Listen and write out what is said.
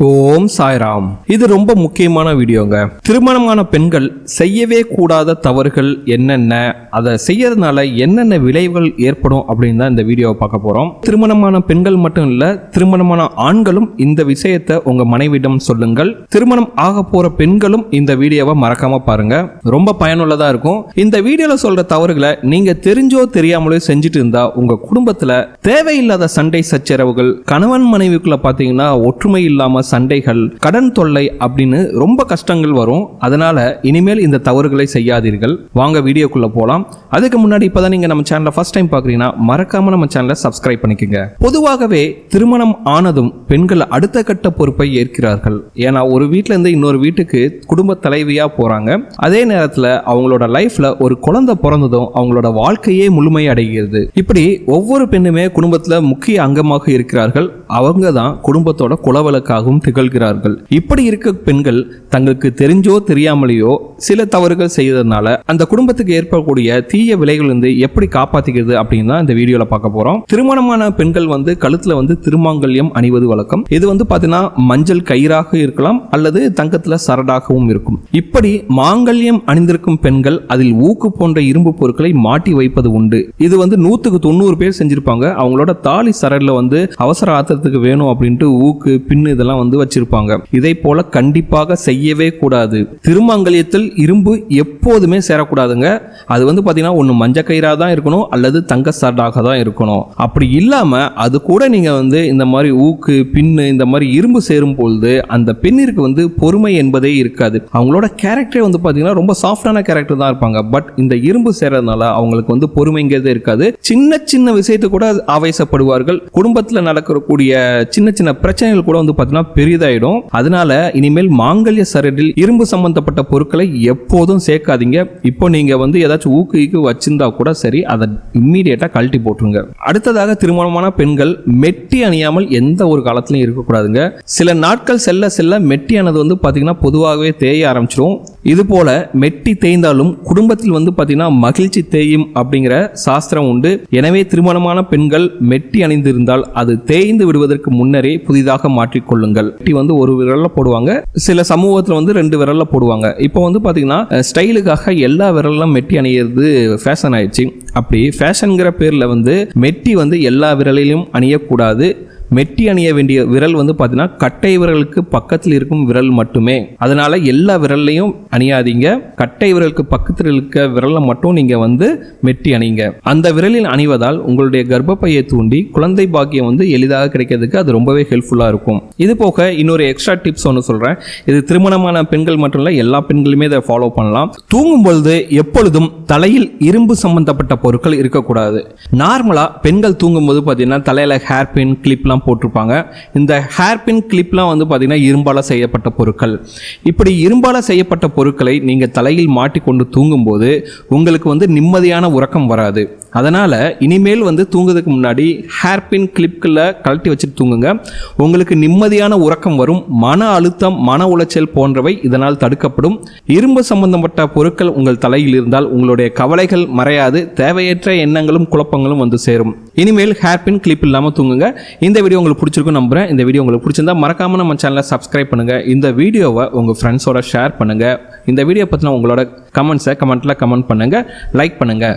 ஓம் சாய்ராம். இது ரொம்ப முக்கியமான வீடியோங்க. திருமணமான பெண்கள் செய்யவே கூடாத தவறுகள் என்னென்ன, அதை செய்யறதுனால என்னென்ன விளைவுகள் ஏற்படும் அப்படின்னு தான் இந்த வீடியோவை பார்க்க போறோம். திருமணமான பெண்கள் மட்டும் இல்ல, திருமணமான ஆண்களும் இந்த விஷயத்தை உங்க மனைவிடம் சொல்லுங்கள். திருமணம் ஆக போற பெண்களும் இந்த வீடியோவை மறக்காம பாருங்க, ரொம்ப பயனுள்ளதா இருக்கும். இந்த வீடியோல சொல்ற தவறுகளை நீங்க தெரிஞ்சோ தெரியாமலோ செஞ்சுட்டு இருந்தா உங்க குடும்பத்துல தேவையில்லாத சண்டை சச்சரவுகள், கணவன் மனைவிக்குள்ள பாத்தீங்கன்னா ஒற்றுமை இல்லாம சண்டைகள், கடன் தொல்லை அப்படின்னு ரொம்ப கஷ்டங்கள் வரும். அதனால இனிமேல் இந்த தவறுகளை செய்யாதீர்கள். வாங்க வீடியோக்குள்ள போலாம். அதுக்கு முன்னாடி இப்பதான் நீங்க நம்ம சேனலை ஃபர்ஸ்ட் டைம் பாக்குறீங்கன்னா மறக்காம நம்ம சேனலை சப்ஸ்கிரைப் பண்ணிக்கங்க. பொதுவாகவே திருமணம் ஆனதும் பெண்கள் அடுத்த கட்ட பொறுப்பை ஏற்கிறார்கள். ஏன்னா ஒரு வீட்டுல இருந்து இன்னொரு வீட்டுக்கு குடும்ப தலைவியா போறாங்க. அதே நேரத்தில் அவங்களோட லைஃப்ல ஒரு குழந்தை பிறந்ததும் அவங்களோட வாழ்க்கையே முழுமை அடைகிறது. இப்படி ஒவ்வொரு பெண்ணுமே குடும்பத்துல முக்கிய அங்கமாக இருக்கிறார்கள். அவங்க தான் குடும்பத்தோட குலவழக்காகவும் திகழ்கிறார்கள். இப்படி இருக்க பெண்கள் தங்களுக்கு தெரிஞ்சோ தெரியாமலேயோ சில தவறுகள் செய்யறதுனால அந்த குடும்பத்துக்கு ஏற்படக்கூடிய தீய விளைவுகள் இருந்து எப்படி காப்பாத்திக்கிறது அப்படின்னு தான் இந்த வீடியோல பார்க்க போறோம். திருமணமான பெண்கள் கழுத்துல திருமாங்கல்யம் அணிவது வழக்கம். இது பாத்தீங்கன்னா மஞ்சள் கயிறாக இருக்கலாம் அல்லது தங்கத்துல சரடாகவும் இருக்கும். இப்படி மாங்கல்யம் அணிந்திருக்கும் பெண்கள் அதில் ஊக்கு போன்ற இரும்பு பொருட்களை மாட்டி வைப்பது உண்டு. இது 100க்கு 90 பேர் செஞ்சிருப்பாங்க. அவங்களோட தாலி சரடுல அவசர ஆத்திரத்துக்கு வேணும் அப்படின்ட்டு ஊக்கு பின்னு இதெல்லாம் வச்சிருப்பாங்க. இதை போல கண்டிப்பாக செய்யவே கூடாது. திருமாங்கல்யத்தில் இரும்பு எப்போதுமே சேரக்கூடாதுங்க. அது பாத்தீங்கன்னா ஒன்னு மஞ்ச கயிறா தான் இருக்கணும் அல்லது தங்க சரடாக தான் இருக்கணும். அப்படி இல்லாம அது கூட நீங்க இந்த மாதிரி ஊக்கு பின்னு இந்த மாதிரி இரும்பு சேரும் பொழுது அந்த பெண்ணிற்கு பொறுமை என்பதே இருக்காது. அவங்களோட கேரக்டரே பாத்தீங்கன்னா ரொம்ப சாஃப்டான கேரக்டர் தான் இருப்பாங்க. பட் இந்த இரும்பு சேரதுனால அவங்களுக்கு பொறுமைங்கிறதே இருக்காது. சின்ன சின்ன விஷயத்தை கூட ஆவேசப்படுவார்கள். குடும்பத்துல நடக்கக்கூடிய சின்ன சின்ன பிரச்சனைகள் கூட பாத்தீங்கன்னா பெரிதாயிடும். அதனால இனிமேல் மாங்கல்ய சரடில் இரும்பு சம்பந்தப்பட்ட பொருட்களை எப்போதும் சேர்க்காதீங்க. இப்போ நீங்க ஏதாச்சும் ஊக்கு வச்சிருந்தா கூட சரி, அதை இம்மீடியட்டா கழட்டி போட்டுருங்க. அடுத்ததாக திருமணமான பெண்கள் மெட்டி அணியாமல் எந்த ஒரு காலத்திலும் இருக்கக்கூடாதுங்க. சில நாட்கள் செல்ல செல்ல மெட்டியானது பாத்தீங்கன்னா பொதுவாகவே தேய ஆரம்பிச்சிடும். இது போல மெட்டி தேய்ந்தாலும் குடும்பத்தில் பாத்தீங்கன்னா மகிழ்ச்சி தேயும் அப்படிங்கிற சாஸ்திரம் உண்டு. எனவே திருமணமான பெண்கள் மெட்டி அணிந்திருந்தால் அது தேய்ந்து விடுவதற்கு முன்னரே புதிதாக மாற்றிக்கொள்ளுங்கள். மெட்டி ஒரு விரல்ல போடுவாங்க, சில சமூகத்துல 2 விரல்ல போடுவாங்க. இப்போ பாத்தீங்கன்னா ஸ்டைலுக்காக எல்லா விரலும் மெட்டி அணியிறது ஃபேஷன் ஆயிடுச்சு. அப்படி ஃபேஷன்ங்கிற பேர்ல மெட்டி எல்லா விரலிலும் அணியக்கூடாது. மெட்டி அணிய வேண்டிய விரல் பாத்தீங்கன்னா கட்டை விரலுக்கு பக்கத்தில் இருக்கும் விரல் மட்டுமே. அதனால எல்லா விரல்லையும் அணியாதீங்க. கட்டை விரலுக்கு பக்கத்தில் இருக்க விரல்ல மட்டும் நீங்க மெட்டி அணிங்க. அந்த விரலில் அணிவதால் உங்களுடைய கர்ப்பப்பையை தூண்டி குழந்தை பாக்கியம் எளிதாக கிடைக்கிறதுக்கு அது ரொம்பவே ஹெல்ப்ஃபுல்லா இருக்கும். இது போக இன்னொரு எக்ஸ்ட்ரா டிப்ஸ் ஒன்று சொல்றேன். இது திருமணமான பெண்கள் மட்டும் இல்ல, எல்லா பெண்களுமே இதை ஃபாலோ பண்ணலாம். தூங்கும் பொழுது எப்பொழுதும் தலையில் இரும்பு சம்பந்தப்பட்ட பொருட்கள் இருக்கக்கூடாது. நார்மலா பெண்கள் தூங்கும் போது பாத்தீங்கன்னா தலையில ஹேர் பின் கிளிப்லாம் போட்டிருப்பாங்க. இந்த ஹேர் பின் கிளிப்லாம் பாத்தீங்கன்னா இரும்பால செய்யப்பட்ட பொருட்கள். இப்படி இரும்பால செய்யப்பட்ட பொருட்களை நீங்க தலையில் மாட்டிக்கொண்டு தூங்கும் போது உங்களுக்கு நிம்மதியான உறக்கம் வராது. அதனால இனிமேல் தூங்குறதுக்கு முன்னாடி ஹேர் பின் கிளிப்ல கழட்டி வச்சுட்டு தூங்குங்க. உங்களுக்கு நிம்மதியான உறக்கம் வரும். மன அழுத்தம், மன உளைச்சல் போன்றவை இதனால் தடுக்கப்படும். இரும்பு சம்பந்தப்பட்ட பொருட்கள் உங்கள் தலையில் இருந்தால் உங்களுடைய கவலைகள் மறையாது, தேவையற்ற எண்ணங்களும் குழப்பங்களும் சேரும். இனிமேல் ஹேர் பின் கிளிப் இல்லாம தூங்குங்க. இந்த வீடியோ உங்களுக்கு பிடிச்சிருக்கும் நம்புறேன். இந்த வீடியோ உங்களுக்கு பிடிச்சிருந்தா மறக்காம நம்ம சேனலை சப்ஸ்கிரைப் பண்ணுங்க. இந்த வீடியோவை உங்க ஃப்ரெண்ட்ஸோட ஷேர் பண்ணுங்க. இந்த வீடியோ பத்தின உங்களோட கமெண்ட்ஸை கமெண்ட்ல கமெண்ட் பண்ணுங்க, லைக் பண்ணுங்க.